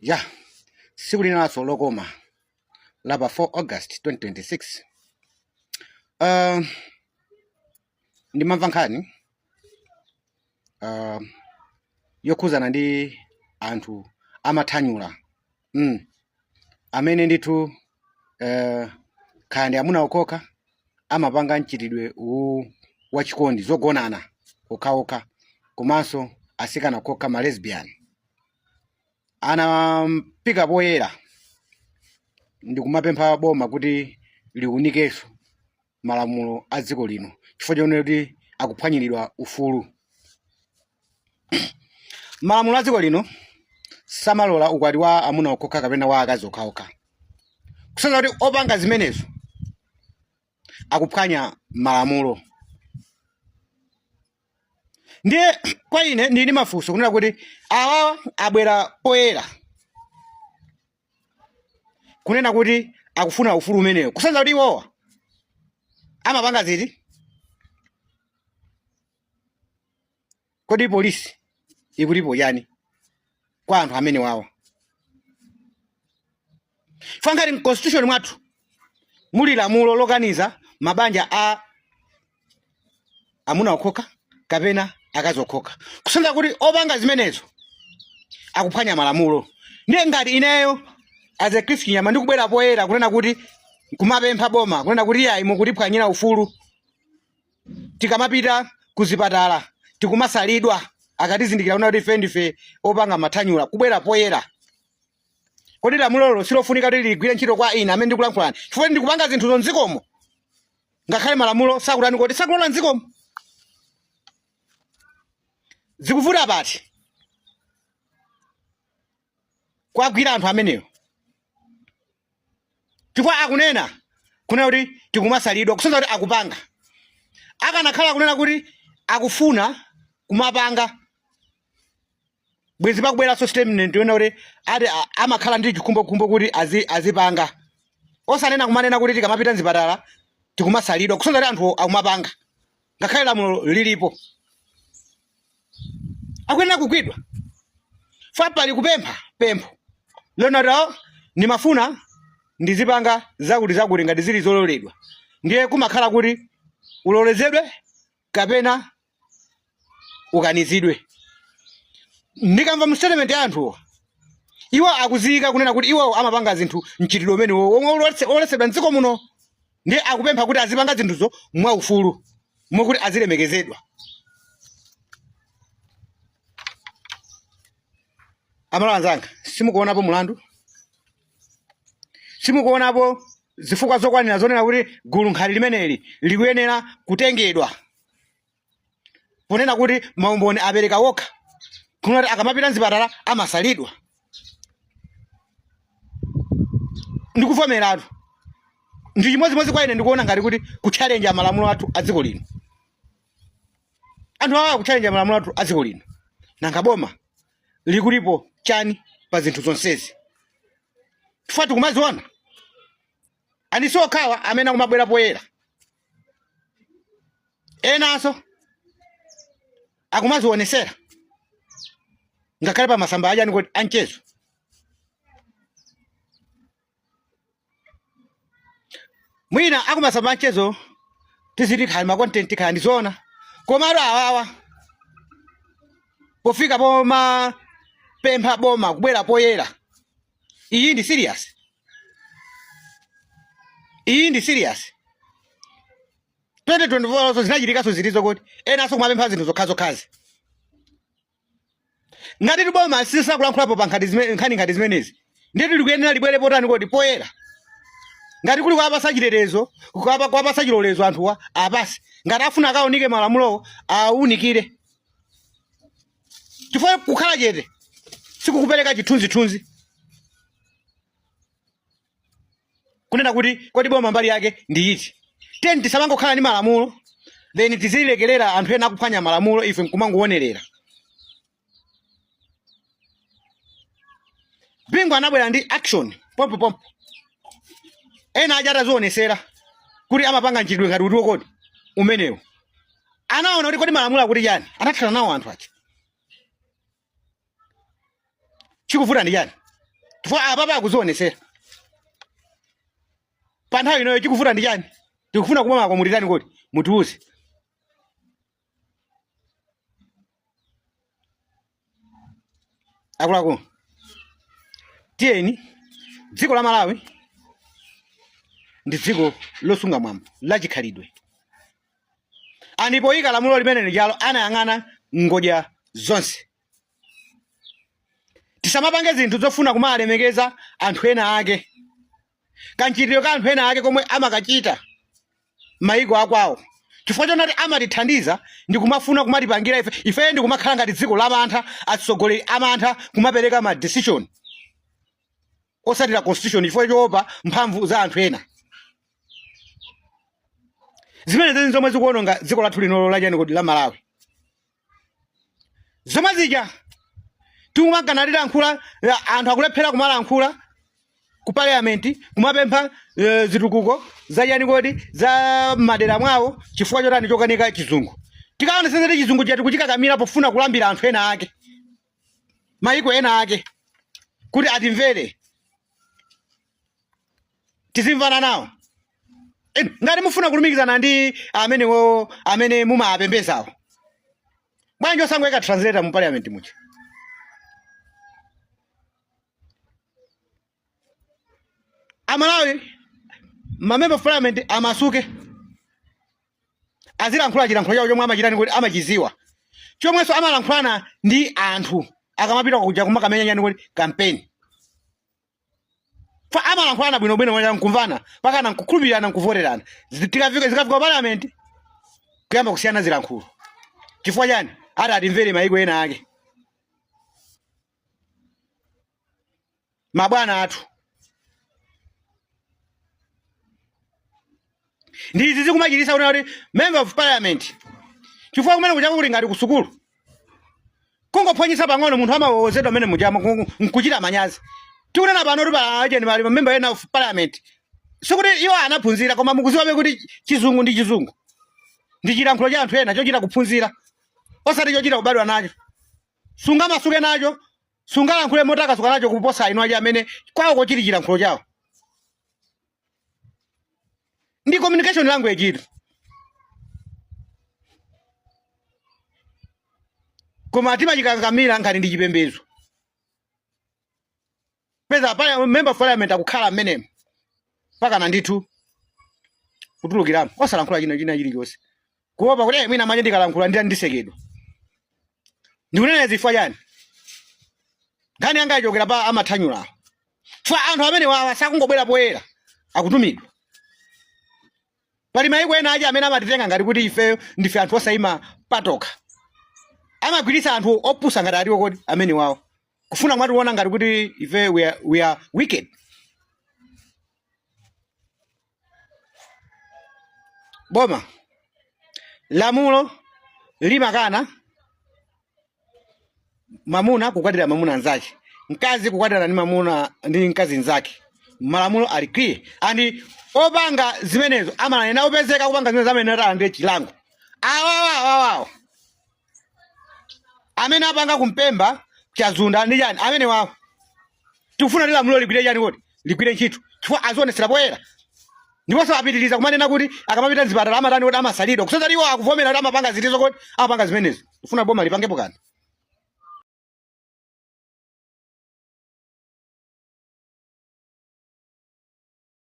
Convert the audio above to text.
Ya, siku linaso lokoma lapa 4 August 2026. Ndimamva nkhani yokhuzana ndi anthu amathanyula amene ndithu khandi amuna okhoka amapanga mchitidwe wachikondi zogonana okhaokha komanso asikana okhoka ma lesbian. Anampika poyera ndikumapempha boma kuti liunikenso malamulo a dziko lino chifukwa chonena kuti akuphwanyiridwa ufulu. Malamulo a dziko lino samalola ukwati wa amuna okhoka kapena wa akazi okhaokha, kusonyeza kuti opanga zimenezo akuphwanya malamulo. Ndiye kwa ine ndili mafunso kunena kuti awa abwera poyera kunena kuti akufuna ufulu umenewo, kusonyeza kuti iwowa amapanga ziti. Kodi polisi ikulipo yani kwa anthu amene wawa? Fangati m'constitution mwathu muli lamulo lokaniza mabanja a amuna okhoka kapena akazi okhoka, kusonyeza kuti opanga zimenezo akuphwanya malamulo. Ndiye ngati ineyo as a Christian nyama ndikubwera poyera kunena kuti kumapempha boma kunena kuti yayi mukutiphwanyira ufulu, tikamapita kuzipatala tikumasalidwa akatizindikira kuna kuti ife ndife opanga mathanyula kubwera poyera, kodi lamulolo silofunika kuti ligwire ntchito kwa ine amene ndikulankhulani chifukwa ndikupanga zinthu zonzikomo ngakhale malamulo sakutani kuti sakulola nzikomo? Zikuvuta pati kwagwira anthu amenewo chifukwa akunena kunena kuti tikumasalidwa, kusonyeza kuti akupanga. Akanakhala kunena kuti akufuna kumapanga bwezi pakubwera system ndiona kuti ati amakhala ndi chikhumbokhumbo kuti azipanga, osanena kumanena kuti tikamapita mzipatala tikumasalidwa, kusonyeza kuti anthu akumapanga ngakhale lamulo lilipo. Akuyenera kugwidwa fapali kupempha pempho lonatawo ndimafuna ndizipanga zakuti ngati zili zololedwa, ndiye kumakhala kuti ulolezedwe kapena ukanizidwe. Ndikamva mu statement ya anthu iwo akuzika kunena kuti iwo amapanga zinthu mchitidwe umene olesedwa mdziko muno, ndiye akupempha kuti azipanga zinthuzo mwa ufulu mwakuti azilemekezedwa. Amalo anzanga, simukuonapo mulandu? Simukuonapo zifukwa zokwanira zonena kuti gulu nkhali limeneli likuyenera kutengedwa, ponena kuti maumboni apereka wokha kunena kuti akamapita mzipatala amasalidwa? Ndikuvomeratu ndi chimodzimodzi kwa ine ndikuona ngati kuti kuchallenge malamulo athu a dziko lino. Anthu awa kuchallenge malamulo athu a dziko lino, nanga boma likulipo chani pa zinthu zonsezi? Chifukwa tikumaziona aniso okhawa amene akumabwera poyera, enanso akumazionesera ngakhale pa masamba aja ndikuti anchezo. Mwina akumasamba anchezo tiziti khali ma content khali ndizoona, koma awawa pofika poma pempha boma kubwera poyera, iyi ndi serious. Iyi ndi serious. 2024 zinachitikaso zilizo kuti enanso kumapempha zinthu zokhazokhazi. Ngati tiboma sisakulankhulapo pa nkhani ngati zimenezi, ndiye likuyenera libwere potani kodi poyera? Ngati kuli kuwapasa chilerezo, kuwapasa chilolezo anthuwa apasi, ngati afuna akaunike malamulowo aunikire. Chifukwa kukhala chete sikukupereka chithunzithunzi kunena kuti kodi boma mbali yake ndi iti. Tiyeni tisamangokhala ndi malamulo then tizilekerera anthu ena akuphwanya malamulo ife nkumangowonerera. Bingu anabwera ndi action pompo ena aja atazionesera kuti amapanga mchitidwe ngati utiwo kodi umenewo. Anaona kuti kodi malamulo akuti chani, anathana nawo anthu aja. Chikuvuta ndi chani? chifukwa apa pakuzionesera pa nthawi inoyo chikuvuta ndi chani tikufuna kumama kwamutitani kuti mutiuze akuluakulu tiyeni dziko la Malawi ndi dziko losunga mwambo lachikhalidwe anipoyika lamulo limene lijalo anayang'ana ngodya zonse tisamapange zinthu zofuna kumalemekeza anthu ena ake kanchitiro ka anthu ena ake komwe amakachita maiko akwawo chifukwa chonati amatithandiza ndi kumafuna kumatipangira ife ndi kumakhala ngati dziko la mantha atsogoleri amantha kumapereka ma decision osatira constitution chifukwa choopa mphamvu za anthu ena zimene zeni zomwe zikuononga dziko lathu lino lachani kodi la Malawi zomwe zija tikumaganalira nkhula anthu akulephera kumalankhula ku parliament kumapempha zitukuko za chani kodi za madera mwawo chifukwa chotani chokanika chizungu tikaonesezeti chizungu chati kuchikakamira pofuna kulambira anthu ena ake maiko ena ake kuti atimvere tizimvana nawo ngati mufuna kulumikizana ndi amene mumapembezawo bwanji osangoyika translator mu parliament mucha Amalawi member of parliament amasuke azilankhula chilankhulo chawo chomwe amachitani kuti amachiziwa chomwenso amalankhulana ndi anthu akamapita kuja kumakamenya nyani kuti campaign fa amalankhulana bwinobwino mwa kumvana pakana nkukhulupirirana nkuvoterana zikafika parliament kuyamba kusiyana zilankhulo chifukwa chani ati atimvere maiko ena ake mabwana athu ndizi zikumachitisa kuti member of parliament chifukwa kumene kuchako kuti ngati kusukulu kungophwanyisa pang'ono munthu amawozedwa amene mujamo nkuchita manyazi tikunena pano kuti pacheni pali member ena of parliament sikuti iwo anaphunzira koma mukuziwabe kuti chizungu ndi chizungu ndi chilankhulo cha anthu ena chochita kuphunzira osati chochita kubadwa nacho sungamasuke nacho sungalankhule motakasuka nacho kuposa ino aja amene kwawo kochiti chilankhulo chawo ndi communication language itu koma timachikangamira ngati ndi chipembedzo peza pale member of parliament akukhala mmenemo pakana ndithu kutulukiramo osalankhula china chilichonse kuopa kuti mwina manje ndikalankhula ndisekedwa ndikunena zifukwa chani nkhani yanga ichokera pa amathanyulawo fa anthu amene wawa sakungobwera poyera akutumidwa pali maiko ena aja amene amatitenga ngati kuti ife ndife anthu osayima patoka amagwiritsa anthu opusa ngati aliwo kodi amene wawo kufuna mwationa ngati kuti ife we are wicked boma lamulo limakana mamuna kukwatira mamuna anzake mkazi kukwatira ndi mkazi nzake malamulo ali clear and opanga zimenezo amanena opezeka kupanga zimene zamenera ande chilango awawawawawo amene apanga kumpemba chazunda ndi chani amene wawo tikufuna lamulo ligwire chani kuti ligwire ntchito chifukwa azionesera poyera ndiponso apitiriza kumanena kuti akamapita mzipatala amatani kuti amasalidwa kusenzati iwo akuvomera kuti amapanga zitizo kuti amapanga zimenezo tifuna boma lipangepo kani